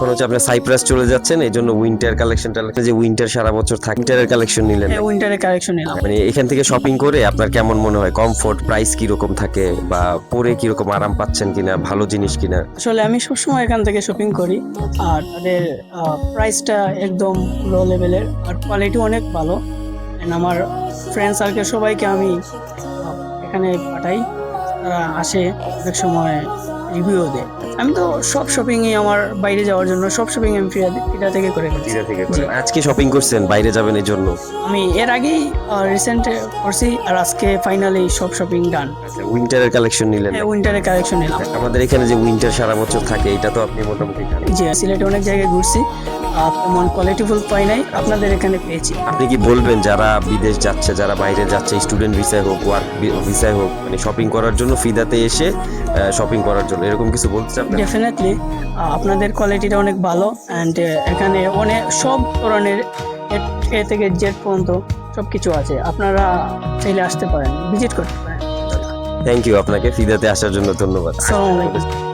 এখন হচ্ছে আপনি সাইপ্রাস চলে যাচ্ছেন, এই জন্য উইন্টার কালেকশনটা, যে উইন্টার সারা বছর থাকে, উইন্টারের কালেকশন নিলেন। উইন্টারের কালেকশন নিলাম। মানে এখান থেকে শপিং করে আপনার কেমন মনে হয়? কমফোর্ট, প্রাইস কিরকম থাকে, বা পরে কিরকম আরাম পাচ্ছেন কিনা, ভালো জিনিস কিনা? আসলে আমি সবসময় এখান থেকে শপিং করি, আর তাদের প্রাইসটা একদম লো লেভেলের, আর কোয়ালিটি অনেক ভালো। And আমার ফ্রেন্ড সার্কেল সবাইকে আমি এখানে পাঠাই, তারা আসে, অনেক সময় রিভিউ দেয়। আমি তো সব শপিংই আমার বাইরে যাওয়ার জন্য সব শপিং আমি ফিরা থেকে করে ফেলছি। জি। আজকে শপিং করছেন বাইরে যাবেন এই জন্য? আমি এর আগেই রিসেন্ট করছি, আর আজকে ফাইনালি সব শপিং ডান। উইন্টারের কালেকশন নিলেন? উইন্টারের কালেকশন নিলাম। আমাদের এখানে যে উইন্টার সারা বছর থাকে, এটা তো আপনি মোটামুটি জানেন। জি, সিলেটে অনেক জায়গায় ঘুরছি, তেমন কোয়ালিটিফুল পাই নাই, আপনাদের এখানে পেয়েছি। আপনি কি বলবেন যারা বিদেশ যাচ্ছে, যারা বাইরে যাচ্ছে, স্টুডেন্ট ভিসায় হোক, ওয়ার্ক ভিসায় হোক, মানে শপিং করার জন্য ফিদাতে এসে শপিং করার জন্য, এরকম কিছু বলতে চান? ডেফিনেটলি আপনাদের কোয়ালিটিটা অনেক ভালো, অ্যান্ড এখানে অনেক সব ধরনের এ থেকে জেড পর্যন্ত সব কিছু আছে, আপনারা চাইলে আসতে পারেন, ভিজিট করতে পারেন। থ্যাংক ইউ, আপনাকে ফিদাতে আসার জন্য ধন্যবাদ। আসসালামু আলাইকুম।